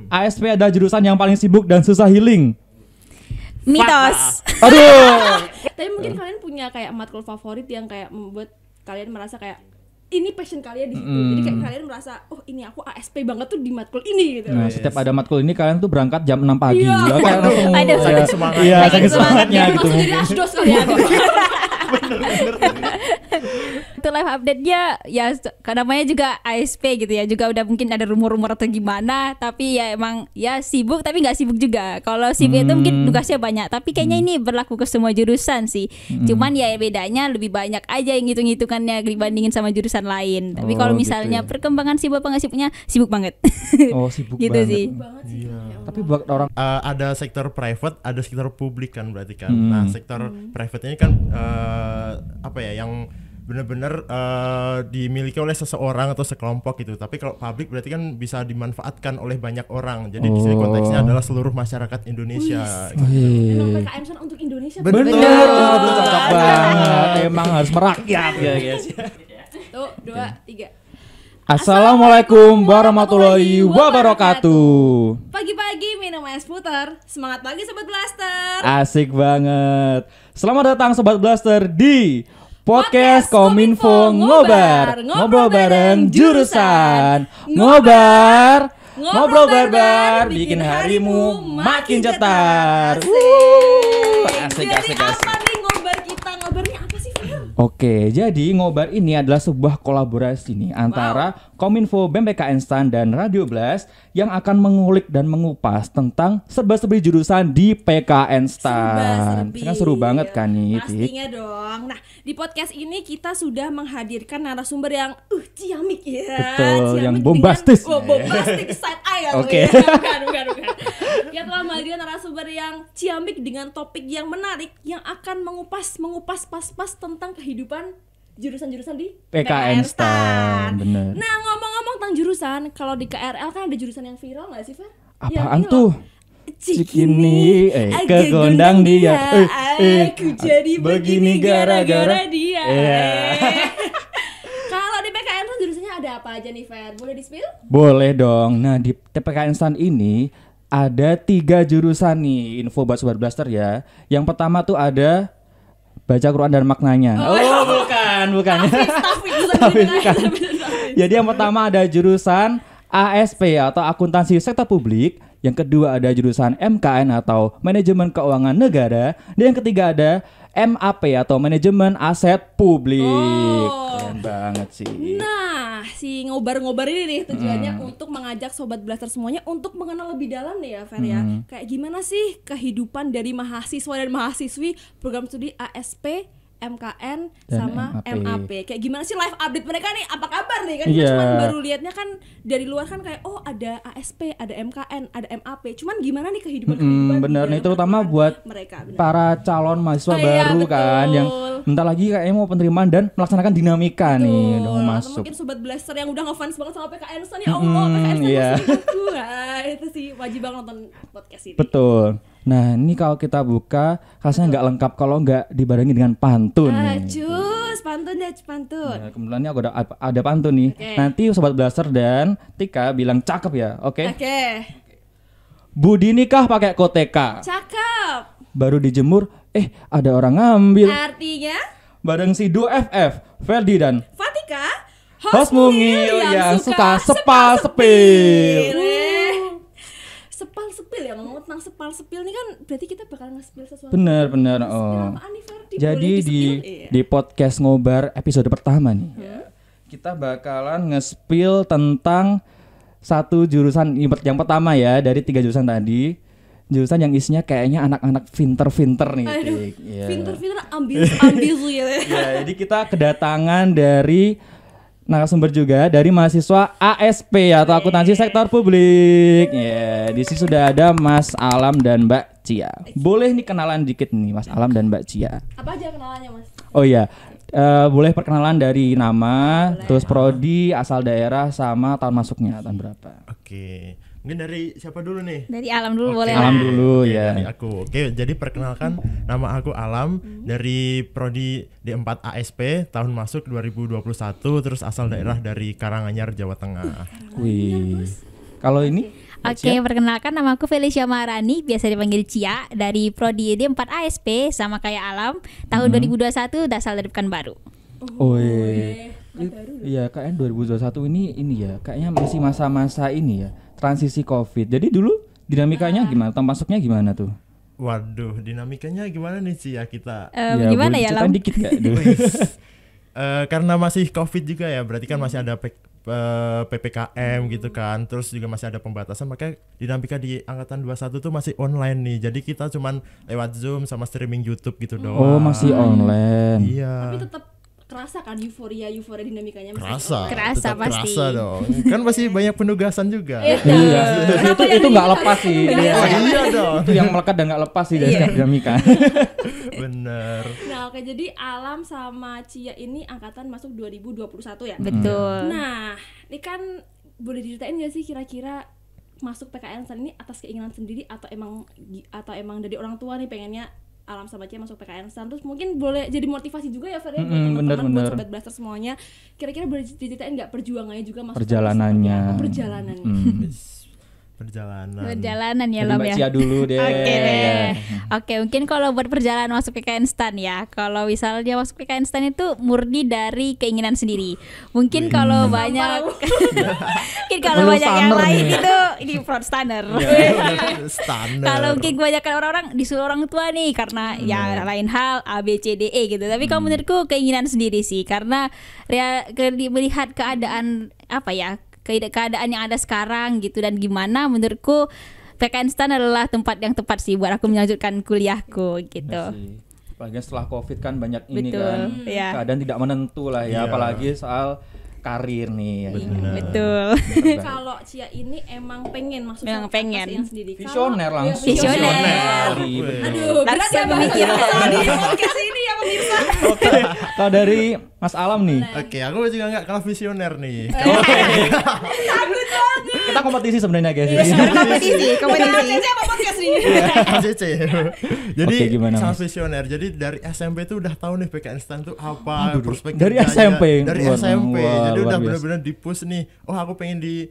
ASP adalah jurusan yang paling sibuk dan susah healing. Mitos. Aduh. Tapi mungkin kalian punya kayak matkul favorit yang kayak membuat kalian merasa kayak ini passion kalian di situ. Jadi kayak kalian merasa, oh ini aku ASP banget tuh di matkul ini gitu. Nah, setiap ada matkul ini kalian tuh berangkat jam 6 pagi. Iya. Ya, kayak langsung Aduh. saking semangat. Iya, Saking saking semangatnya gitu. Langsung jadi asdos kalian. Itu live update-nya ya namanya juga ASP gitu ya. Juga udah mungkin ada rumor-rumor atau gimana, tapi ya emang ya sibuk tapi nggak sibuk juga. Kalau sibuk itu mungkin tugasnya banyak, tapi kayaknya ini berlaku ke semua jurusan sih. Cuman ya bedanya lebih banyak aja yang ngitung-ngitungannya dibandingin sama jurusan lain. Tapi Oh, kalau gitu misalnya ya. perkembangan sibuk apa nggak sibuknya, sibuk banget. Oh, sibuk gitu banget. sih. Tapi buat orang Ada sektor private, ada sektor publik kan berarti kan. Nah, sektor private ini kan apa ya, yang benar-benar dimiliki oleh seseorang atau sekelompok gitu. Tapi kalau publik berarti kan bisa dimanfaatkan oleh banyak orang. Jadi di sini konteksnya adalah seluruh masyarakat Indonesia. Emang PKN San untuk Indonesia. bener, aduh, cocok banget. Emang harus merakyat ya, guys. Tuh, 2, 3. Assalamualaikum warahmatullahi wabarakatuh. Pagi-pagi minum es puter. Semangat pagi Sobat Blaster. Asik banget. Selamat datang Sobat Blaster di Podcast Kominfo Ngobar. Ngobrol bareng jurusan. Ngobar. Ngobrol barbar bikin harimu makin cetar. Asik, Jadi asik, asik. apa nih ngobar kita? Ngobarnya apa sih, Fer? Oke, jadi Ngobar ini adalah sebuah kolaborasi nih antara Kominfo, BMPKN STAN, dan Radio Blast yang akan mengulik dan mengupas tentang serba-serbi jurusan di PKN STAN. Serba-serbi. Kan seru banget kan nih, Tik? Pastinya dong. Nah, di podcast ini kita sudah menghadirkan narasumber yang ciamik ya. Betul, Ciamik yang dengan- bombastis. bombastis side eye kali Oke. ya. Bukan. Kita telah menghadirkan narasumber yang ciamik dengan topik yang menarik yang akan mengupas pas-pas tentang kehidupan jurusan-jurusan di PKN STAN, bener. Nah, ngomong-ngomong tentang jurusan, kalau di KRL kan ada jurusan yang viral nggak sih, Fer? Apaan Yang tuh? Cikini, ke gondang dia. aku jadi begini gara-gara dia. Iya. Kalau di PKN tuh jurusannya ada apa aja nih, Fer? Boleh di-spill? Boleh dong. Nah, di PKN STAN ini ada 3 jurusan nih, info buat Sobat Blaster ya. Yang pertama tuh ada baca Quran dan maknanya. Oh, bukan. Tapi bukan. Jadi yang pertama ada jurusan ASP atau akuntansi sektor publik, yang kedua ada jurusan MKN atau manajemen keuangan negara, dan yang ketiga ada MAP atau manajemen aset publik. Keren banget sih. Nah, si ngobar-ngobar ini nih tujuannya untuk mengajak Sobat Blaster semuanya untuk mengenal lebih dalam nih ya, Fer ya. Kayak gimana sih kehidupan dari mahasiswa dan mahasiswi program studi ASP, MKN Dan sama MAP. MAP. Kayak gimana sih live update mereka nih? Apa kabar nih? Kan Iya. kita cuma baru lihatnya kan dari luar kan kayak oh ada ASP, ada MKN, ada MAP. Cuman gimana nih kehidupan Bener nih, terutama buat mereka bener. para calon mahasiswa Iya, baru kan betul. yang bentar lagi kayaknya mau penerimaan dan melaksanakan dinamika nih udah mau Atau masuk. mungkin Sobat Blaster yang udah ngefans banget sama PKN Stan, ya Allah, PKN Stan iya. masih aku. Nah, itu sih wajib banget nonton podcast ini. Betul. Nah, ini kalau kita buka rasanya nggak lengkap kalau nggak dibarengi dengan pantun nih. Cus, pantun deh, pantun. Nah, kebetulan ini aku ada pantun nih. Oke. Nanti Sobat Blaster dan Tika bilang cakep ya, oke? Oke. Budi nikah pakai koteka. Cakep. Baru dijemur, ada orang ngambil. Artinya Bareng si Duo FF, Ferdi dan Fatika, host mungil yang suka sepal-sepil. Sepal sepil ya, ngomong tentang sepal sepil nih kan berarti kita bakal nge-spill sesuatu. Bener. Spill Oh. apaan nih, Ferdi? Jadi Boleh di di-spill? Iya. di podcast Ngobar episode pertama nih, kita bakalan nge-spill tentang satu jurusan yang pertama ya dari 3 jurusan tadi. Jurusan yang isinya kayaknya anak-anak pinter-pinter nih. Aduh, Tik. Iya. pinter-pinter ambis gitu ya. Ya, jadi kita kedatangan dari narasumber juga dari mahasiswa ASP atau akuntansi sektor publik. Ya, di sini sudah ada Mas Alam dan Mbak Cia. Boleh nih kenalan dikit nih Mas Alam dan Mbak Cia. Apa aja kenalannya, Mas? Oh iya, boleh perkenalan dari nama, terus prodi, asal daerah, sama tahun masuknya, tahun berapa? Oke. Mungkin dari siapa dulu nih? Dari alam dulu Oke. boleh Alam lah. dulu Oke, ya. dari aku. Oke, jadi perkenalkan nama aku Alam dari prodi D4 ASP tahun masuk 2021 terus asal daerah dari Karanganyar, Jawa Tengah. Wih. Kalau ini Oke, perkenalkan nama aku Felicia Maharani, biasa dipanggil Cia, dari Prodi D4 ASP, sama kayak Alam, tahun 2021 dasar dari Pekanbaru. Oh iya, kayaknya 2021 ini ya, kayaknya masih masa-masa ini ya, transisi Covid. Jadi dulu dinamikanya gimana? Masuknya gimana tuh? Waduh, dinamikanya gimana nih sih ya kita? Gimana boleh ya, ceritain Lam? dikit gak dulu? Karena masih Covid juga ya, berarti kan masih ada PPKM gitu kan, terus juga masih ada pembatasan, makanya dinamika di angkatan 21 tuh masih online nih. Jadi kita cuman lewat Zoom sama streaming YouTube gitu doang. Oh, masih online. Iya. Tapi tetap kerasa kan euforia dinamikanya masih Kerasa, Kerasa tetap pasti. kerasa dong. Kan masih banyak penugasan juga. Iya, itu nggak lepas sih. Oh iya dong. Itu yang melekat dan nggak lepas sih dari setiap dinamika. Bener. Nah, oke, jadi Alam sama Cia ini angkatan masuk 2021 ya. Betul. Nah, ini kan boleh diceritain gak sih kira-kira masuk PKN STAN ini atas keinginan sendiri atau emang dari orang tua nih pengennya Alam sama Cia masuk PKN STAN, terus mungkin boleh jadi motivasi juga ya Fer, buat teman-teman, buat sobat blaster semuanya. Kira-kira boleh diceritain nggak perjuangannya juga masuk Perjalanannya. Perjalanan Ya Jadi Lam Mbak ya. Cia dulu deh. Oke deh. Ya. Oke, mungkin kalau buat perjalanan masuk PKN STAN ya, kalau misalnya masuk PKN STAN itu murni dari keinginan sendiri. Mungkin kalau banyak mungkin kalau Belum banyak yang standar lain nih. itu ini front standar. Standar. Kalau mungkin kebanyakan orang-orang disuruh orang tua nih karena ya lain hal A B C D E gitu. Tapi kalau menurutku keinginan sendiri sih, karena melihat keadaan apa ya, keadaan yang ada sekarang gitu dan gimana, menurutku PKN STAN adalah tempat yang tepat sih buat aku melanjutkan kuliahku gitu. Iya sih. Apalagi setelah Covid kan banyak ini Betul, kan iya. keadaan tidak menentu lah ya, Iya. apalagi soal karir nih. Bener. Betul. Kalau Cia ini emang pengen masuk Memang atas pengen. keinginan sendiri. Visioner Kalau- langsung. Iya, Visioner. Aduh, berat ya Langsung bahasa memikirkan. di podcast ini ya pemirsa. Oke, kalau dari Mas Alam nih, Oke, aku juga nggak kalah visioner nih. kita kompetisi sebenarnya guys. Kompetisi. Cece apa podcast nih? ACC. Jadi Oke, gimana, sangat Mas? visioner. Jadi dari SMP tuh udah tahu nih PKN STAN tuh apa, prospek dari kerjanya. SMP? Dari Wah, SMP. wah, Jadi luar udah biasa. benar-benar di-push nih. Oh, aku pengen di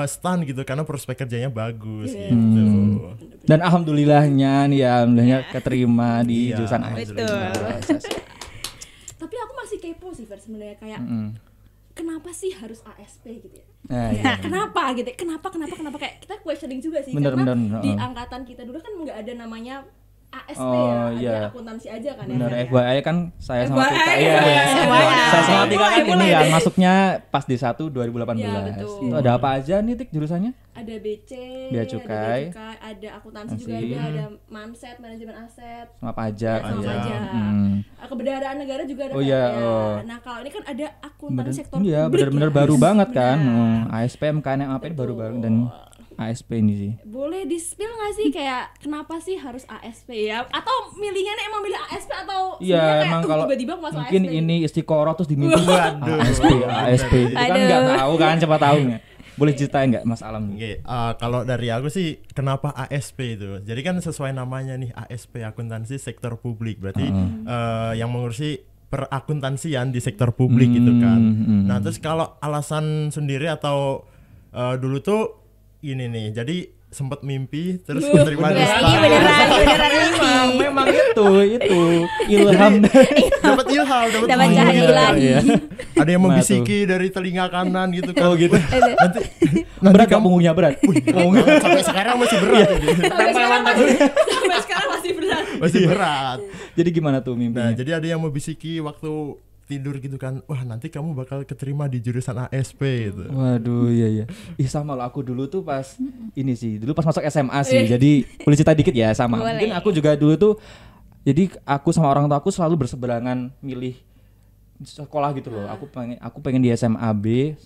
STAN gitu karena prospek kerjanya bagus Iya. gitu. Dan alhamdulillahnya nih ya, alhamdulillahnya keterima di Iya, jurusan alhamdulillah. Tapi aku masih kepo sih Fer sebenarnya, kayak kenapa sih harus ASP gitu ya? Nah, Kayak, iya. kenapa gitu? Kenapa kayak kita questioning juga sih, Bener, karena bener, di heeh. angkatan kita dulu kan nggak ada namanya ASP Oh, ya, iya. ada akuntansi aja kan Bener, ya. Fer, ya? FYI kan saya sama FYI, Tika iya, ya. FYI. Saya sama Tika kan Mulai ini kan deh. masuknya pas di 1 2018. Iya, betul. Itu ada apa aja nih Tik jurusannya? Ada BC, Bea Cukai. ada akuntansi juga Akuntansi. ada Manset, manajemen aset, Sama pajak. sama Pajak. pajak. Kebenaran negara juga ada Oh, kan iya, ya. oh. Nah, kalau ini kan ada akuntansi sektor Iya, publik. bener-bener ya. baru banget kan. Benar. ASP, MKN, MAP ini baru banget dan ASP ini sih. Boleh di-spill nggak sih kayak kenapa sih harus ASP ya? Atau milihnya nih emang milih ASP atau Iya, sebenarnya emang kayak kalau tiba-tiba aku masuk mungkin ASP ini istiqoroh terus dimimpi Waduh. ASP itu kan nggak Aduh. tahu kan, siapa tahu nggak. Boleh ceritain nggak Mas Alam? Oke, kalau dari aku sih kenapa ASP itu? Jadi kan sesuai namanya nih, ASP, akuntansi sektor publik. Berarti yang mengurusi perakuntansian di sektor publik gitu kan. Nah, terus kalau alasan sendiri atau dulu tuh ini nih. Jadi sempat mimpi terus menerima di Ya, STAN. ini beneran mimpi. Memang itu ilham. Dapat ilham, Dapat ilham. cahaya ilahi. Iya. Ada yang Gimana membisiki dari telinga kanan gitu kan. Oh gitu. Nanti Berat gak punggungnya berat? sampai sekarang masih berat ini. sampai sekarang masih berat. Masih berat. Jadi gimana tuh Nah, mimpinya? jadi ada yang membisiki waktu tidur gitu kan. Wah, nanti kamu bakal keterima di jurusan ASP gitu. Waduh, iya. Ih, sama loh, aku dulu tuh pas ini sih, dulu pas masuk SMA sih. Jadi boleh cerita dikit ya sama. Boleh. Mungkin aku juga dulu tuh, jadi aku sama orang tua aku selalu berseberangan milih sekolah gitu loh. Aku pengen di SMA B,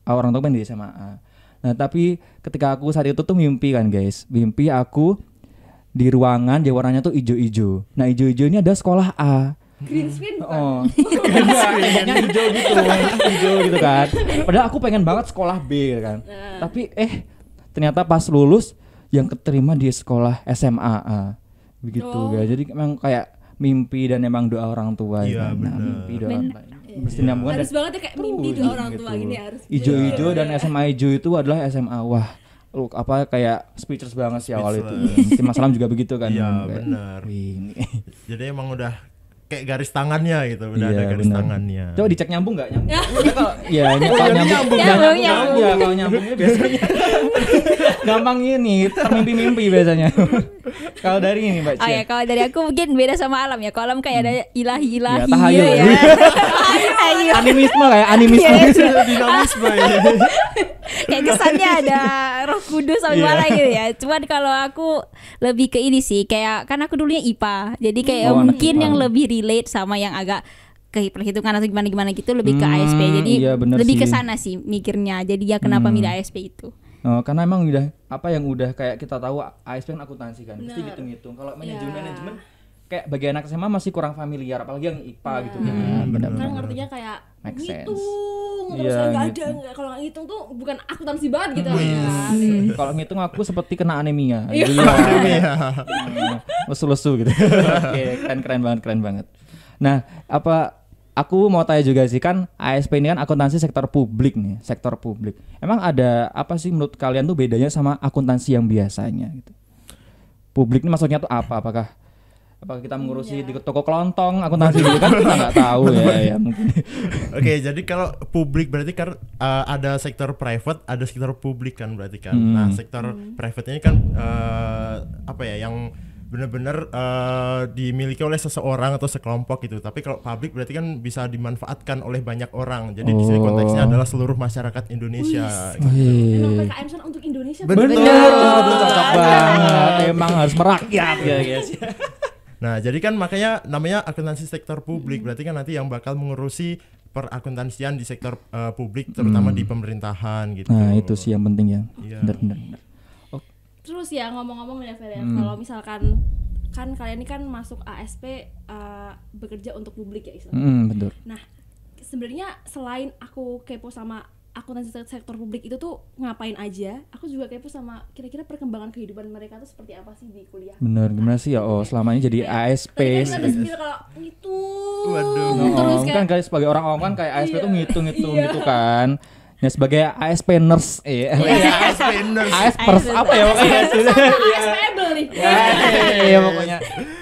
orang tua pengen di SMA A. Nah, tapi ketika aku saat itu tuh mimpi kan guys, mimpi aku di ruangan yang warnanya tuh ijo-ijo. Nah, ijo-ijo ini ada sekolah A. Green screen bukan? Oh, temboknya hijau gitu, hijau gitu kan. Padahal aku pengen banget sekolah B gitu kan. Tapi ternyata pas lulus yang keterima di sekolah SMA A. Begitu guys. Jadi memang kayak mimpi dan emang doa orang tua Iya, ya kan. Nah, bener. mimpi doa orang tua. Bersinambungan Harus banget ya kayak mimpi Tuh, tuh orang tua gitu. gini harus. Ijo-ijo dan SMA hijau itu adalah SMA. Wah, kayak speechless banget sih awal itu. Speechless. Si Mas Alam juga begitu kan. Iya, Kayak, benar. "Wih, ini." Jadi emang udah kayak garis tangannya gitu, udah ada Iya, garis benar. tangannya. Coba dicek nyambung enggak? Nyambung. Ya, kalau ya ini kalau nyambung. Nyambung. Ya, kalau nyambungnya biasanya gampang ini, termimpi-mimpi biasanya. Kalau dari ini Mbak Oh Cia. ya, kalau dari aku mungkin beda sama Alam ya. Kalau Alam kayak ada ilahi-ilahi Ya, tahayul. ya. Ayo. Animisme kayak animisme. Dinamisme ya. Kayak kesannya ada Roh Kudus sama gimana gitu ya. Cuman kalau aku lebih ke ini sih, kayak kan aku dulunya IPA. Jadi kayak Oh, anak mungkin IPA. yang lebih relate sama yang agak ke perhitungan atau gimana gitu lebih ke ASP. Jadi iya, bener lebih ke sih. sana sih mikirnya. Jadi ya kenapa milih ASP itu. Oh, karena emang udah apa yang udah kayak kita tahu ASP kan akuntansi kan. Mesti hitung-hitung. Kalau manajemen kayak bagi anak SMA masih kurang familiar apalagi yang IPA gitu kan. Kan ngertinya kayak Make sense. ngitung Iya, terus nggak gitu. ada nggak, kalau nggak ngitung tuh bukan akuntansi banget gitu. Kalau ngitung aku seperti kena anemia. Iya. Iya. Lesu-lesu gitu. Oke, keren banget. Nah, aku mau tanya juga sih, kan ASP ini kan akuntansi sektor publik nih, sektor publik. Emang ada apa sih menurut kalian tuh bedanya sama akuntansi yang biasanya gitu? Publik ini maksudnya tuh apa? Apakah kita mengurusi di toko kelontong akuntansi gitu kan kita nggak tahu ya mungkin. Oke, jadi kalau publik berarti kan ada sektor private, ada sektor publik kan berarti kan. Nah, sektor private ini kan apa ya yang benar-benar dimiliki oleh seseorang atau sekelompok gitu. Tapi kalau publik berarti kan bisa dimanfaatkan oleh banyak orang. Jadi di sini konteksnya adalah seluruh masyarakat Indonesia. Emang PKM sana untuk Indonesia. Bener, cocok banget. Emang harus merakyat ya guys. Nah, jadi kan makanya namanya akuntansi sektor publik. Berarti kan nanti yang bakal mengurusi perakuntansian di sektor publik, terutama di pemerintahan gitu. Nah, itu sih yang penting ya. Iya. Bener. Terus ya ngomong-ngomong ya Fer ya, kalau misalkan kan kalian ini kan masuk ASP bekerja untuk publik ya istilahnya. Betul. Nah, sebenarnya selain aku kepo sama akuntansi sektor publik itu tuh ngapain aja, aku juga kepo sama kira-kira perkembangan kehidupan mereka tuh seperti apa sih di kuliah. Bener, gimana sih ya? Oh, selama ini jadi ASP. Tadi kan ada skill kalau ngitung. Waduh. Terus Kan kayak sebagai orang awam kan kayak ASP tuh ngitung-ngitung Iya. gitu kan. Nah, sebagai ASP nurse ASP nurse. ASPers apa ya pokoknya ASPable nih. ya pokoknya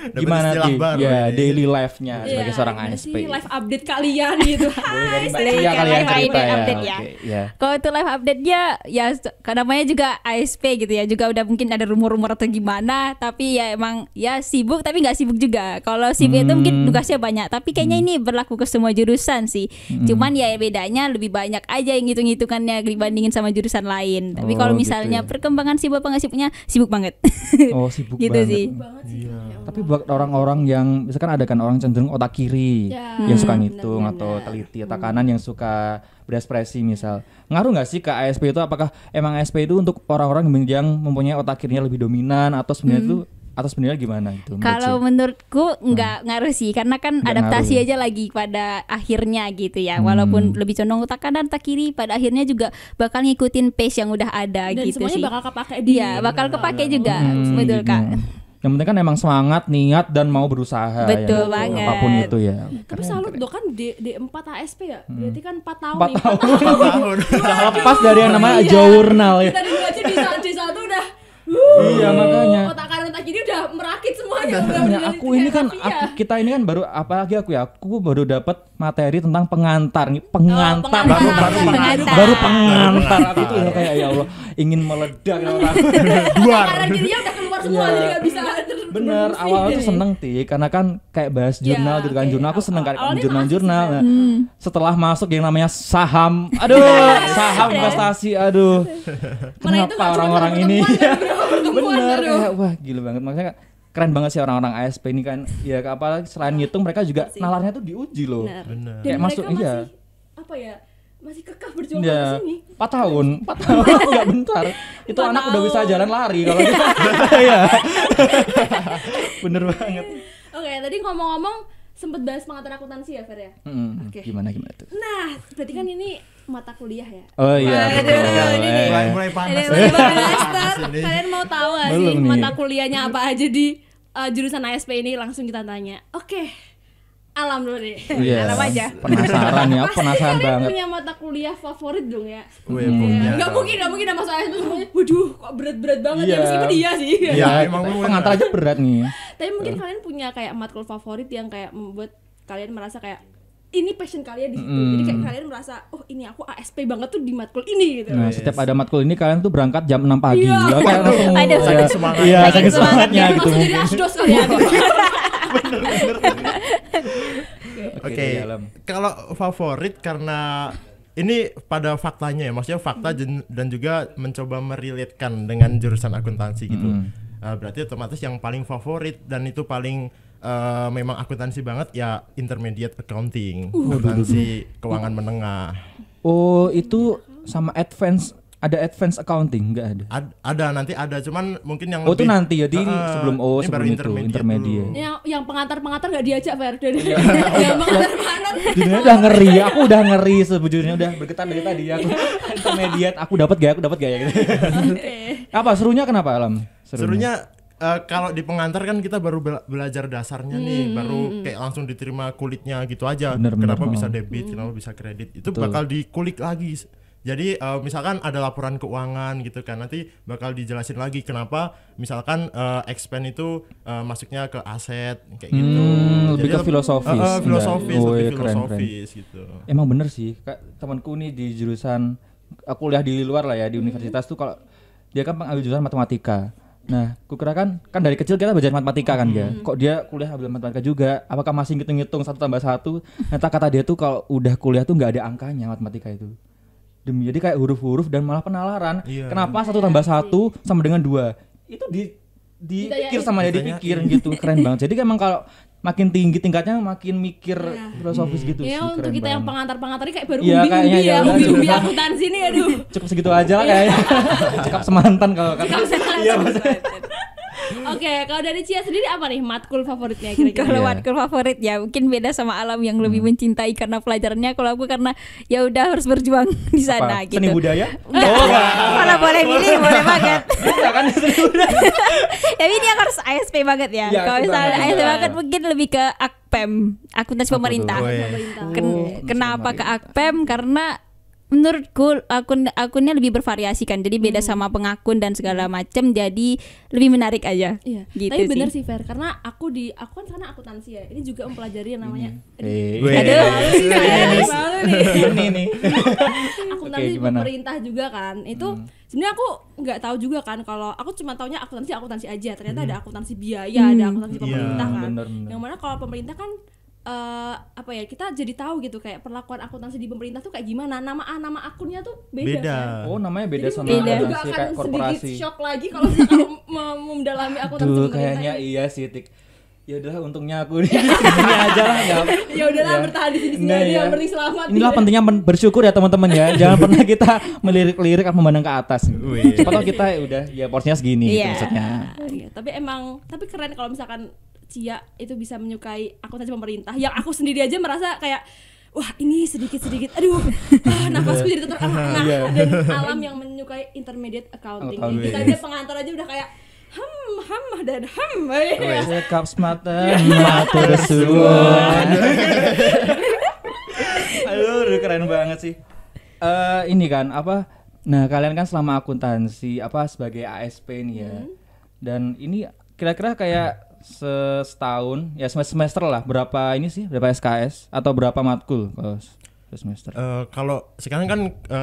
Dapat gimana istilah sih baru ya ya. daily life-nya Iya, sebagai seorang gimana ASP. sih live update kalian gitu. Boleh dari Mbak Boleh, Cia kalian live cerita ya. update ya. Oke, ya. Kalau itu live update-nya ya namanya juga ASP gitu ya. Juga udah mungkin ada rumor-rumor atau gimana, tapi ya emang ya sibuk tapi nggak sibuk juga. Kalau sibuk itu mungkin tugasnya banyak, tapi kayaknya ini berlaku ke semua jurusan sih. Cuman ya bedanya lebih banyak aja yang hitung-hitungannya dibandingin sama jurusan lain. Tapi Oh, kalau gitu misalnya ya. perkembangan sibuk apa nggak sibuknya, sibuk banget. Oh, sibuk gitu banget. sih. Banget sih. Ya Allah. Tapi buat orang-orang yang misalkan ada kan orang cenderung otak kiri Ya, yang suka ngitung benar-benar. atau teliti, otak kanan yang suka berekspresi misal. Ngaruh nggak sih ke ASP itu? Apakah emang ASP itu untuk orang-orang yang mempunyai otak kirinya lebih dominan atau sebenarnya itu atau sebenarnya gimana itu? Mbak Kalau Cia? menurutku nggak ngaruh sih, karena kan Nggak adaptasi ngaruh. aja lagi pada akhirnya gitu ya. Walaupun lebih condong otak kanan, otak kiri, pada akhirnya juga bakal ngikutin pace yang udah ada Dan gitu semuanya sih. bakal kepake di Iya, bakal kepake juga, betul gitu. Kak. Yang penting kan emang semangat, niat dan mau berusaha Betul ya. banget. Apapun itu ya. Tapi salut dok kan D4 ASP ya, berarti kan 4 tahun 4 nih. tahun. Udah lepas dari yang namanya jurnal ya. Tadi gua aja di satu udah Iya makanya. otak kanan otak kiri udah merakit semuanya. Udah Makanya bener-bener aku ini kan terapi ya. kita ini kan baru apalagi aku baru dapat materi tentang pengantar nih, pengantar Pengantar. baru pengantar aku tuh udah kayak ya Allah ingin meledak ya orang. Duar. Kanan kirinya udah keluar semua Iya. jadi nggak bisa. Bener, berfungsi awalnya tuh deh. seneng karena kan kayak bahas jurnal Ya, gitu kan. oke. Jurnal aku seneng kan Awalnya jurnal-jurnal. masih Nah, setelah masuk yang namanya saham, aduh, saham investasi, aduh. Mana itu Kenapa nggak cuma orang-orang sama ini? pertemuan, Bener, aduh. kayak wah gila banget. Makanya keren banget sih orang-orang ASP ini kan. Ya apalagi selain ngitung mereka juga nalarnya tuh diuji loh. Benar. Benar. Dan Kayak mereka masuk, masih iya. apa ya? Masih kekeh berjuang Ya, ke sini. 4 tahun nggak bentar. Itu 4 anak udah bisa tahun. jalan lari kalau gitu. Iya. Bener banget. Oke, tadi ngomong-ngomong sempet bahas pengantar akuntansi ya, Fer ya? Oke. Gimana tuh? Nah, berarti kan ini mata kuliah ya. Oh iya. betul. Mulai panas. Ini semester. Kalian mau tahu gak sih Belum nih. mata kuliahnya apa aja di jurusan ASP ini? Langsung kita tanya. Oke. Alam dulu deh. Iya. Alam aja. Penasaran ya, aku penasaran Kalian banget. punya mata kuliah favorit dong ya? Gue punya. Gak mungkin ada masuk ASP semuanya. Waduh, kok berat-berat banget Iya. ya meskipun iya sih. Iya, emang pengantar aja berat nih. Tapi mungkin kalian punya kayak matkul favorit yang kayak membuat kalian merasa kayak ini passion kalian di situ. Jadi kayak kalian merasa, oh ini aku ASP banget tuh di matkul ini gitu. Nah, setiap ada matkul ini kalian tuh berangkat jam 6 pagi. Iya. Ya, kayak langsung Aduh. ya, Saking semangat. Iya, Saking saking semangatnya gitu. Langsung jadi asdos kalian. Oke, kalau favorit karena ini pada faktanya ya, maksudnya fakta dan juga mencoba merelatekan dengan jurusan akuntansi gitu. Berarti otomatis yang paling favorit dan itu paling memang akuntansi banget ya intermediate accounting, akuntansi keuangan menengah. Oh, itu sama ada advance accounting enggak ada? Nanti ada, cuman mungkin yang Oh, itu lebih nanti ya, sebelum ini baru sebelum itu intermediate. Yang pengantar gak diajak Fer dari yang pengantar Jadinya udah ngeri, aku udah ngeri sebujurnya, udah bergetar dari tadi aku. Intermediate, aku dapat gak ya gitu. Apa serunya kenapa Alam? Serunya kalau di pengantar kan kita baru belajar dasarnya nih, baru kayak langsung diterima kulitnya gitu aja. Bener, kenapa bener. bisa debit, kenapa bisa kredit, itu Betul. bakal dikulik lagi. Jadi misalkan ada laporan keuangan gitu kan, nanti bakal dijelasin lagi kenapa misalkan expense itu masuknya ke aset kayak gitu. Lebih ke filosofis. Filosofis, Enggak. Oh, lebih iya, keren. filosofis gitu. Emang bener sih, Kak, temanku nih di jurusan aku kuliah di luar lah ya, di universitas tuh kalau dia kan pengambil jurusan matematika. Nah, kukira kan dari kecil kita belajar matematika kan ya. Kok dia kuliah ambil matematika juga? Apakah masih ngitung-ngitung 1 tambah 1? Ternyata kata dia tuh kalau udah kuliah tuh nggak ada angkanya matematika itu. Jadi kayak huruf-huruf dan malah penalaran. Iya. Kenapa 1 tambah 1 sama dengan 2? Itu dipikir sama dia, dipikir gitu. Keren banget. Jadi emang kalau makin tinggi tingkatnya makin mikir filosofis gitu sih. ya untuk Keren kita yang banget. pengantar ini kayak baru Iya, kayaknya umbi-umbi ya ya, udah, umbi-umbi cukup. akuntansi nih aduh. Cukup segitu aja lah kayaknya. Cakap semantan kalau kata. Iya, maksudnya. Oke, kalau dari Cia sendiri apa nih matkul favoritnya kira-kira? Kalau Iya. matkul favorit ya mungkin beda sama Alam yang lebih mencintai karena pelajarannya. Kalau aku karena ya udah harus berjuang di sana Apa? gitu. Seni budaya? Kalau boleh milih boleh banget. Bisa kan seni budaya? Tapi ini yang harus ASP banget ya. Iya, Kalau ASP misalnya banget. ASP banget mungkin lebih ke AKPEM, akuntansi Apa pemerintah. tuh? Kenapa ke AKPEM? Karena menurutku akunnya lebih bervariasi kan. Jadi beda sama pengakun dan segala macam. Jadi lebih menarik aja. Iya. Gitu Tapi bener sih. sih Fer, karena aku kan sekarang akuntansi ya. Ini juga mempelajari yang namanya Gue- Aduh. malu nih. Ini nih. Akuntansi Oke, gimana? pemerintah juga kan. Itu sebenarnya aku nggak tahu juga kan, kalau aku cuma taunya akuntansi aja. Ternyata ada akuntansi biaya, ada akuntansi pemerintah kan. bener. Yang mana kalau pemerintah kan apa ya, kita jadi tahu gitu kayak perlakuan akuntansi di pemerintah tuh kayak gimana, nama akunnya tuh beda. Beda. Kan? Oh, namanya beda Jadi sama mungkin aku juga akuntansi akan kayak sedikit korporasi. shock lagi kalau misalkan mendalami akuntansi Tuh pemerintah. kayaknya iya sih, Tik. Ya udah, untungnya aku di sini aja lah, enggak. Ya udahlah, bertahan di sini Nah, aja, iya. yang penting selamat. Inilah gitu. pentingnya bersyukur ya teman-teman ya. Jangan pernah kita melirik-lirik atau memandang ke atas. Wih. Siapa tahu kita udah ya porsinya segini gitu Iya. maksudnya. Iya, tapi keren kalau misalkan Cia itu bisa menyukai akuntansi pemerintah. Yang aku sendiri aja merasa kayak wah ini sedikit-sedikit aduh nafasku jadi terengah-engah. Iya. Dan Alam yang menyukai intermediate accounting. Accounting. Kita aja pengantar aja udah kayak dan ya. Sekap semata matur suwun. Aduh, keren banget sih. Ini kan apa? Nah, kalian kan selama akuntansi sebagai ASP nih ya. Dan ini kira-kira kayak setahun ya, semester lah, berapa ini sih, berapa SKS atau berapa matkul kalau semester? Kalau sekarang kan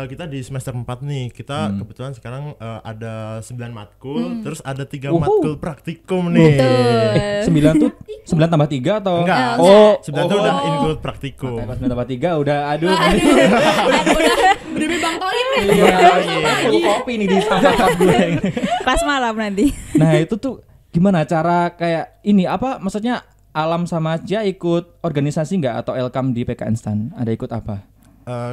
kita di semester 4 nih, kita kebetulan sekarang ada 9 matkul, terus ada 3 matkul praktikum nih. 9 tuh 9 tambah 3 atau? Enggak. Oh, 9 tuh udah include praktikum. 9 tambah 3 udah aduh. Udah Bang Toib nih. Iya, kopi nih di sampah gue. Kelas malam nanti. Nah, itu tuh gimana cara kayak ini maksudnya Alam sama Cia ikut organisasi nggak atau Elkam di PKN STAN? Ada ikut apa?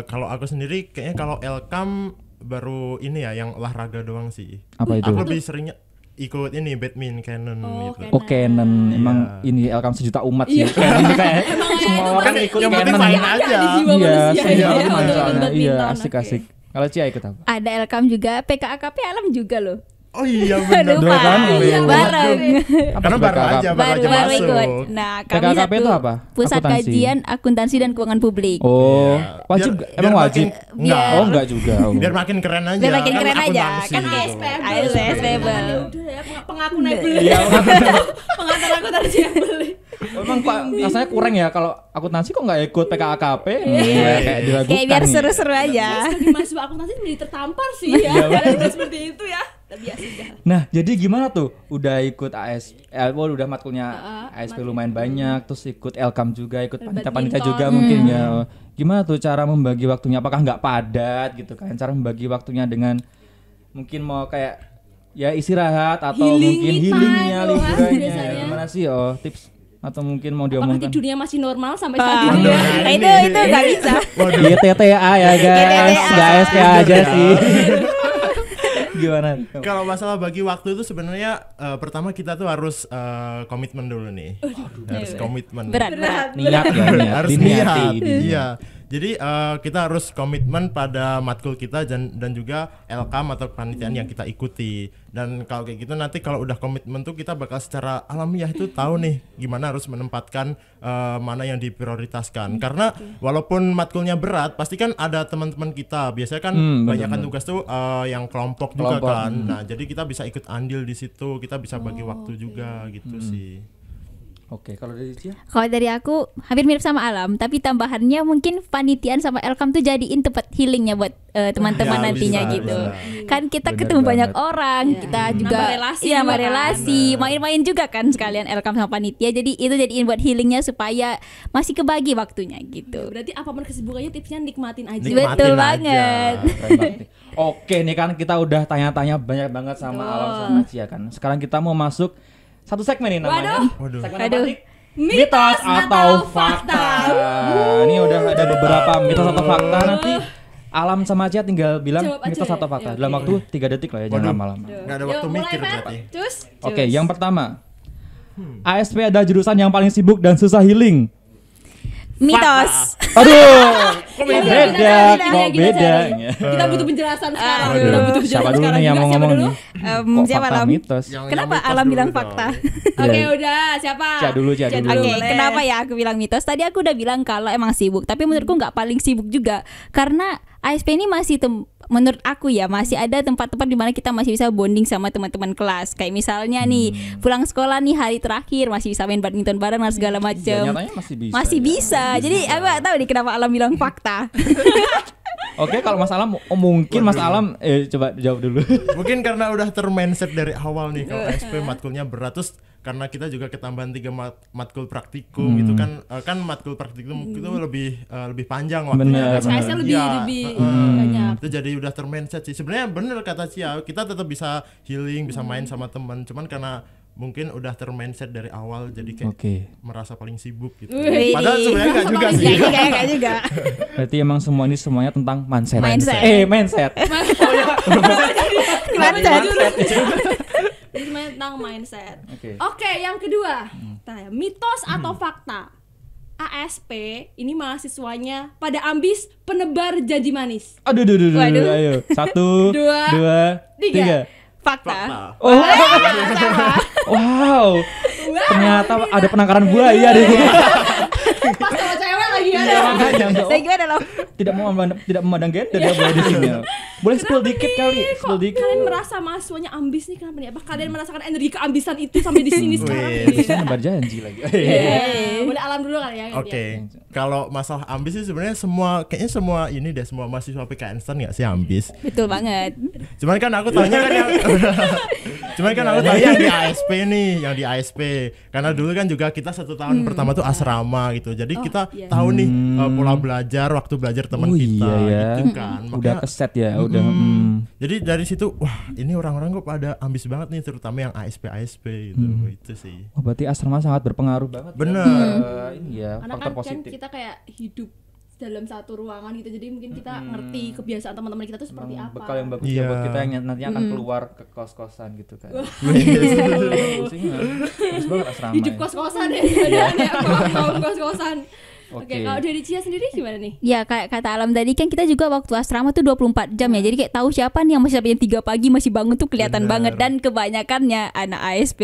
Kalau aku sendiri kayaknya kalau Elkam baru ini ya yang olahraga doang sih. Apa itu? Aku lebih seringnya ikut ini badminton canon gitu. Oh, Canon. Emang ini Elkam sejuta umat sih. Ini kayak semua orang ikut yang penting Canon. main Ada aja. di jiwa Iya, manusia semua ya, orang main untuk soalnya. Iya, badminton. asik-asik. Kalau Cia ikut apa? Ada Elkam juga, PKAKP Alam juga loh. Oh iya benar. Lupa. kan? Iya, bareng. Karena baru aja Baru masuk. ikut. Nah, kami PKKP satu itu apa? Pusat Akuntansi. Kajian Akuntansi dan Keuangan Publik. Oh, Iya. wajib Biar emang wajib. makin- enggak. Oh, enggak juga. Oh. Biar makin keren aja. Biar makin keren aja. akuntansi Kan gitu. ASPable. Udah ya pengaku naik beli. Iya, Pengantar aku tadi yang beli. emang Pak, rasanya kurang ya kalau akuntansi kok nggak ikut PKKP? Kayak diragukan. Kayak biar nih. seru-seru aja. Sebagai mahasiswa akuntansi menjadi tertampar sih ya. Kalau seperti itu ya. Tapi ya sudah. Nah, jadi gimana tuh? Udah ikut udah matkulnya ASP lumayan banyak, terus ikut Elkam juga, ikut panitia-panitia Badminton. juga mungkin ya. Gimana tuh cara membagi waktunya? Apakah nggak padat gitu kan? Cara membagi waktunya dengan mungkin mau kayak ya istirahat atau Healing mungkin me healingnya, time loh, liburannya, biasanya. gimana sih? Oh, tips atau mungkin mau Apakah diomongkan? tidurnya masih normal sampai saat Nah, ini? itu nggak bisa. YTTA ya guys, YTTA. nggak SK aja sih. Gimana? Kalau masalah bagi waktu itu sebenarnya pertama kita tuh harus komitmen dulu nih. Harus komitmen. Berat. Niat ya, niat. Harus Diniati. niat. Iya. Jadi kita harus komitmen pada matkul kita dan juga Elkam atau kepanitiaan yang kita ikuti. Dan kalau kayak gitu nanti kalau udah komitmen tuh kita bakal secara alamiah itu tahu nih gimana harus menempatkan mana yang diprioritaskan. Karena walaupun matkulnya berat, pasti kan ada teman-teman kita. Biasanya kan banyakkan tugas tuh yang kelompok juga Kelompok, kan. Nah, jadi kita bisa ikut andil di situ, kita bisa bagi waktu juga gitu sih. Oke, kalau dari Cia? Kalau dari aku hampir mirip sama Alam, tapi tambahannya mungkin panitiaan sama Elkam tuh jadiin tempat healingnya buat teman-teman Ya, nantinya bisa, gitu. bisa. Kan kita Bener ketemu banyak banget. orang, kita juga Nambah relasi iya, nambah juga kan. relasi, main-main juga kan sekalian Elkam sama panitia. Jadi itu jadiin buat healingnya supaya masih kebagi waktunya gitu. Berarti apapun kesibukannya tipsnya nikmatin aja. Nikmatin Betul aja. banget. Keren banget nih. Oke, nih kan kita udah tanya-tanya banyak banget sama Alam sama Cia kan. Sekarang kita mau masuk satu segmen nih namanya. Waduh. Segmen apa Waduh. nih? Mitos atau fakta. Ini udah ada beberapa mitos atau fakta. Nanti Alam sama Cia tinggal bilang Jawab aja mitos ya? atau fakta. Ya, Dalam oke. waktu 3 detik lah ya, jangan Waduh. lama-lama. Nggak ada waktu mikir berarti. Cus. Oke, yang pertama. ASP ada jurusan yang paling sibuk dan susah healing. Mitos. Aduh, kok Iya, beda, gini, kok gini, beda. Kita butuh penjelasan sekarang. Aduh. Kita butuh penjelasan Siapa dulu sekarang nih yang juga. mau Siapa ngomong dulu? nih? Kok Siapa fakta Alam? mitos? Kenapa mitos Alam dulu bilang dong. fakta? Oke, Iya. udah. Siapa? Cia dulu, Cia dulu. Oke, Boleh. kenapa ya aku bilang mitos? Tadi aku udah bilang kalau emang sibuk, tapi menurutku nggak paling sibuk juga. Karena ASP ini masih menurut aku ya masih ada tempat-tempat di mana kita masih bisa bonding sama teman-teman kelas. Kayak misalnya nih pulang sekolah nih hari terakhir masih bisa main badminton bareng dan segala Ya, macam. nyatanya masih bisa. Masih ya. bisa. Jadi aku nggak tahu nih kenapa Alam bilang fakta. Oke, kalau Mas Alam mungkin Mas Alam coba jawab dulu. Mungkin karena udah termindset dari awal nih kalau ASP matkulnya berat, terus karena kita juga ketambahan 3 matkul praktikum gitu kan, kan matkul praktikum itu lebih panjang waktunya. Bener, SKS-nya lebih Iya, lebih banyak. itu jadi udah termindset sih. Sebenarnya bener kata Cia, kita tetap bisa healing, bisa main sama teman, cuman karena mungkin udah termindset dari awal jadi kayak Oke. merasa paling sibuk gitu. Wih. Padahal sebenarnya enggak juga sih. Nggak juga. Berarti emang semuanya tentang mindset. Mindset. Mindset. Mindset. Jadi semuanya tentang mindset. Oke. Oke, yang kedua. Tanya, mitos atau fakta? ASP ini mahasiswanya pada ambis penebar janji manis. Aduh, Waduh. ayo. 1, Dua, 2, 3. Fakta. Oh, wow. Ternyata ada penangkaran buaya di sini. Pas sama cewek lagi ada. Makanya Saya gimana loh? tidak memandang gender ya buaya di sini. Boleh spill dikit kali, Kok spill dikit. kalian merasa mahasiswanya ambis nih kenapa nih? Apa kalian merasakan energi keambisan itu sampai di sini sekarang? Wih. Saya nebar janji lagi. Boleh Alam dulu kali ya. Oke, kalau masalah ambis sih sebenarnya kayaknya semua ini deh, semua mahasiswa PKN STAN nggak sih ambis. Betul banget. Cuman kan aku tanya kan yang di ASP nih, yang di ASP. Karena dulu kan juga kita 1 tahun pertama tuh asrama gitu. Jadi kita iya. tahu nih pola belajar, waktu belajar teman Oh kita iya ya. gitu kan. Udah Makanya keset ya, udah. jadi dari situ wah, ini orang-orang kok pada ambis banget nih, terutama yang ASP gitu. Itu sih. Oh, berarti asrama sangat berpengaruh banget. Bener. Ini ya, Karena faktor kan positif. kita kayak hidup dalam satu ruangan gitu, jadi mungkin kita ngerti kebiasaan teman-teman kita tuh seperti Emang apa. bekal yang bagus Iya. ya buat kita yang nantinya akan keluar ke kos-kosan gitu kan. Bagus banget asrama. Hidup ya. kos-kosan ya, ada ya, kos-kosan. Oke, kalau dari Cia sendiri gimana nih? Ya kayak kata Alam tadi kan kita juga waktu asrama tuh 24 jam ya. Jadi kayak tahu siapa nih yang masih sampai jam 3 pagi masih bangun tuh kelihatan Bener. banget. Dan kebanyakannya anak ASP.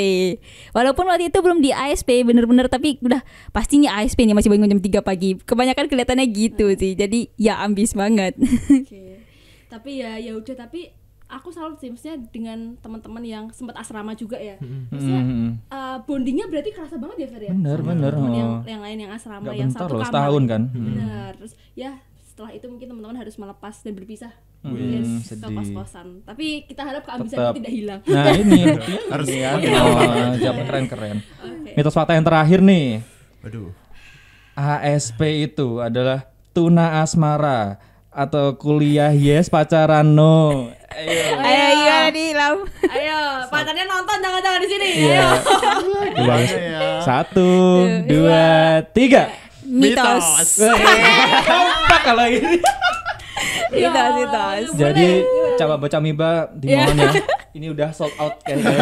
Walaupun waktu itu belum di ASP bener-bener, tapi udah pastinya ASP nih masih bangun jam 3 pagi. Kebanyakan kelihatannya gitu sih. Jadi ya ambis banget. Oke. Tapi ya udah, tapi aku salut sih maksudnya dengan teman-teman yang sempat asrama juga ya. Maksudnya bondingnya berarti kerasa banget ya Fer ya. Bener, Sama bener, teman oh. yang lain yang asrama Nggak yang bentar satu loh, kamar. setahun kan. Bener. Terus ya setelah itu mungkin teman-teman harus melepas dan berpisah. Ke sedih. kos-kosan. Tapi kita harap keambisan Tetap. itu tidak hilang. Nah ini Harus ini ya. iya. Jawab keren-keren. Oke. Mitos fakta yang terakhir nih. Aduh. ASP itu adalah tuna asmara atau kuliah yes pacaran no. Ayo. Ayo gimana nih Lam? Ayo, pacarnya nonton jangan-jangan di sini. Iya. Gimana ya? 1, 2, 3. Mitos. Kompak kalau ini. Mitos. Jadi coba baca Miba di mohon ya. Ini udah sold out kayaknya.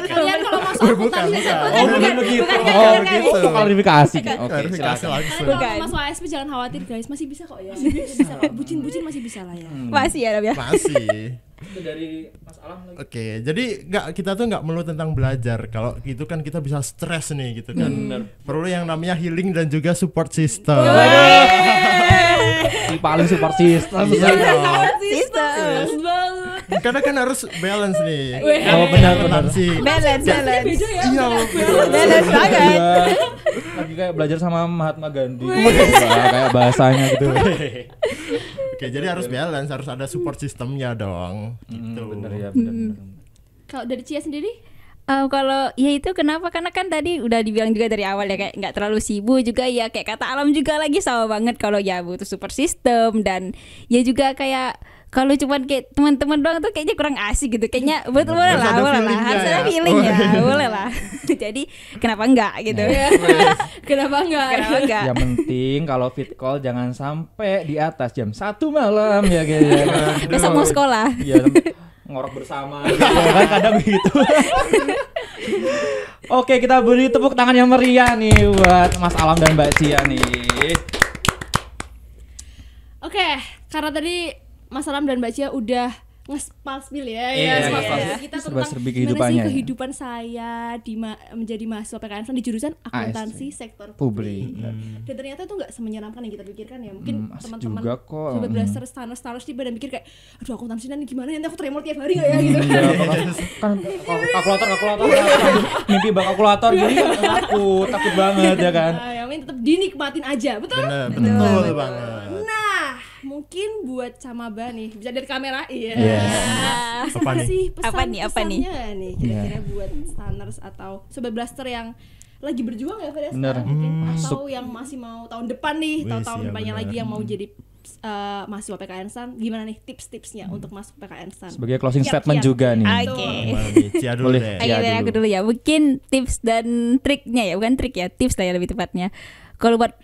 Kalian kalau masuk Bukan. Oh bukan begitu. Oh begitu. Klarifikasi. Oke, Klarifikasi silakan. langsung. Kalau Bukan. masuk ASP jangan khawatir guys, masih bisa kok ya. Bisa kok. Bucin-bucin masih bisa lah ya. Masih ya Lam ya. Masih. Itu dari Mas Alam lagi. Oke, jadi kita tuh nggak melulu tentang belajar. Kalau gitu kan kita bisa stres nih gitu kan. Perlu yang namanya healing dan juga support system. Si paling support system. Iya dong. Bagus banget. Karena kan harus balance nih. Oh benar benar. Balance. Beda ya. Iya. Balance banget. Iya. Lagi kayak belajar sama Mahatma Gandhi. Wah, kayak bahasanya gitu. Oke, jadi harus balance, harus ada support sistemnya dong. Gitu. Bener ya, bener. Kalau dari Cia sendiri? Kalau ya itu kenapa, karena kan tadi udah dibilang juga dari awal ya kayak nggak terlalu sibuk juga ya, kayak kata Alam juga lagi sama banget kalau ya butuh support system. Dan ya juga kayak kalau cuman kayak teman-teman doang tuh kayaknya kurang asik gitu, kayaknya boleh Harus lah ada boleh lah feelingnya harus ada ya. feeling ya boleh lah. Jadi kenapa enggak gitu. Kenapa enggak? Kenapa enggak. Yang penting kalau fit call jangan sampai di atas jam 1 malam ya kayaknya. Besok mau sekolah. Iya, ngorok bersama gitu kan kadang gitu. Oke, kita beri tepuk tangan yang meriah nih buat Mas Alam dan Mbak Cia nih. Oke, karena tadi Mas Alam dan Mbak Cia udah nge-spill ya, Iya, nge-spill iya. kita Serba-serbi tentang kehidupannya gimana ya. sih kehidupan saya menjadi mahasiswa PKN di jurusan akuntansi sektor Publik. publik. Dan ternyata itu nggak semenyeramkan yang kita pikirkan ya. Mungkin asik teman-teman juga kok. sobat blaster standar sih pada mikir kayak, aduh akuntansi nanti gimana, nanti aku tremor tiap hari nggak ya gitu. Iya, kan kalkulator mimpi bak kalkulator gini takut banget ya kan. Nah, yang penting tetap dinikmatin aja, betul? Betul banget. Nah, mungkin buat Camaba nih, bisa dari kamera, iya. Apa nih? Sih Apa nih? pesan-pesannya nih kira-kira buat standers atau sobat blaster yang lagi berjuang ya Fer ya Bener. sekarang mungkin, Masuk. atau yang masih mau tahun depan nih, Wih, tahun iya, depannya bener. lagi yang mau jadi mahasiswa PKN STAN, gimana nih tips-tipsnya untuk masuk PKN STAN? Sebagai closing Kiat-kiat. statement juga nih. Oke. Gimana nih? Cia dulu Boleh. deh. Iya, Ayo dari aku dulu ya. Mungkin tips dan triknya ya, bukan trik ya, tips lah ya lebih tepatnya. Kalau buat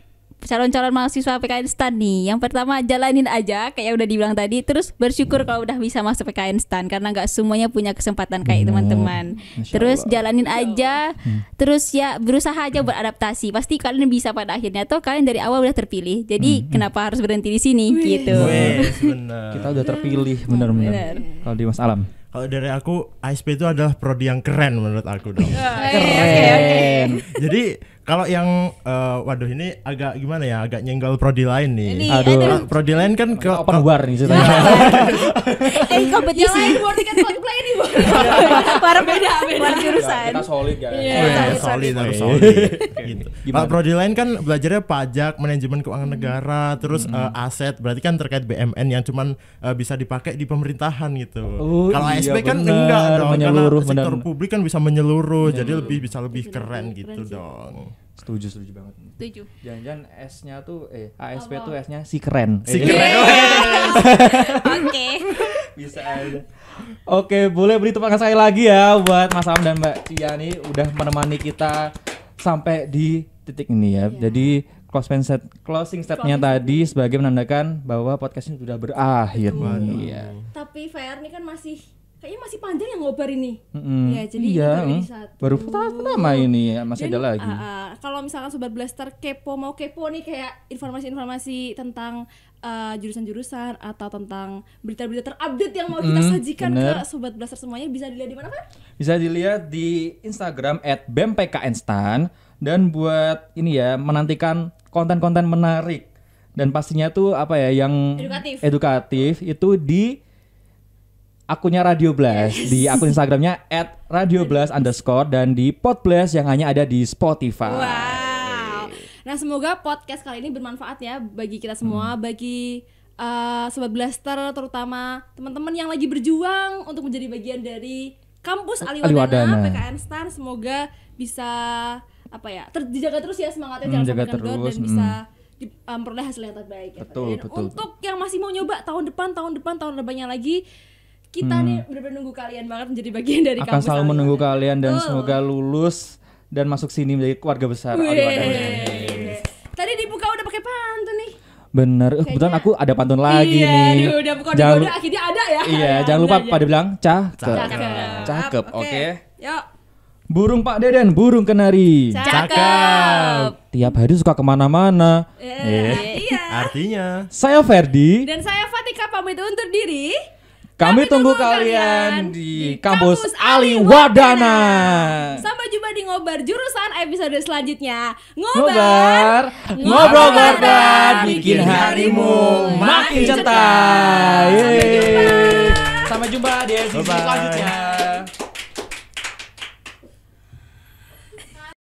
calon-calon mahasiswa PKN STAN nih, yang pertama jalanin aja kayak udah dibilang tadi, terus bersyukur kalau udah bisa masuk PKN STAN karena nggak semuanya punya kesempatan kayak teman-teman. Masya Terus Allah. jalanin aja, terus ya berusaha aja beradaptasi. Pasti kalian bisa pada akhirnya, toh kalian dari awal udah terpilih. Jadi kenapa harus berhenti di sini gitu. Wes, bener. Kita udah terpilih benar-benar. Kalau di Mas Alam. Kalau dari aku, ASP itu adalah prodi yang keren menurut aku dong. Keren. Jadi kalau yang waduh ini agak gimana ya, agak nyenggol prodi lain nih. Ini, Aduh. Prodi lain kan Open war nih ceritanya. Kompetisi. Yang lain tiket cosplay nih, Bu. Para beda jurusan. Kita solid guys. solid harus Oke. solid gitu. Gimana? Kalau prodi lain kan belajarnya pajak, manajemen keuangan negara, terus aset, berarti kan terkait BMN yang cuman bisa dipakai di pemerintahan gitu. Oh, Kalau iya, ASP kan bener, enggak dong, menyeluruh, karena sektor bener. publik kan bisa menyeluruh, jadi bisa lebih keren Keren gitu sih. dong. Setuju banget. Setuju. Jangan-jangan S-nya tuh ASP tuh S-nya si keren. Si keren. Oke. Bisa aja. Oke, boleh beri tepuk tangan saya lagi ya buat Mas Alam dan Mbak Cia nih udah menemani kita sampai di titik ini ya. Jadi closing statement-nya tadi sebagai menandakan bahwa podcast ini sudah berakhir nih. Iya. Tapi Fer ini kan masih kayaknya masih panjang yang ngobar ini. Mm-mm. Ya, jadi iya, ini baru jadi satu. baru pertama ini masih Dan, ada lagi. Kalau misalkan Sobat Blaster mau kepo nih kayak informasi-informasi tentang jurusan-jurusan atau tentang berita-berita terupdate yang mau kita sajikan bener. ke Sobat Blaster semuanya, bisa dilihat di mana, Pak? Bisa dilihat di Instagram @bempknstan. Dan buat ini ya, menantikan konten-konten menarik dan pastinya tuh apa ya yang edukatif itu di akunnya Radio Blast, di akun Instagramnya @radioblast_ dan di Podblast yang hanya ada di Spotify. Wow. Nah, semoga podcast kali ini bermanfaat ya bagi kita semua, bagi Sobat Blaster, terutama teman-teman yang lagi berjuang untuk menjadi bagian dari kampus Aliwadana PKN STAN. Semoga bisa dijaga terus ya semangatnya, jangan sampai kendor dan bisa memperoleh hasil yang terbaik ya. Betul. Untuk yang masih mau nyoba tahun depannya lagi, kita nih benar-benar nunggu kalian banget menjadi bagian dari akan kampus selalu Aliwadana. menunggu kalian dan semoga lulus dan masuk sini menjadi keluarga besar Aliwadana. Tadi dibuka udah pakai pantun nih. Bener, kebetulan aku ada pantun lagi nih. Udah buka akhirnya ada ya. Iya, jangan lupa pada bilang cakep. Oke. Yuk. Burung Pak Deden, burung kenari. Cakep. Tiap hari suka kemana-mana. Iya. Artinya Saya Ferdi. Dan saya Fatika pamit undur diri. Kami tunggu kalian di kampus Aliwadana. Sampai jumpa di Ngobar jurusan episode selanjutnya. Ngobrol gordan, bikin harimu makin cetar. Sampai jumpa di edisi selanjutnya.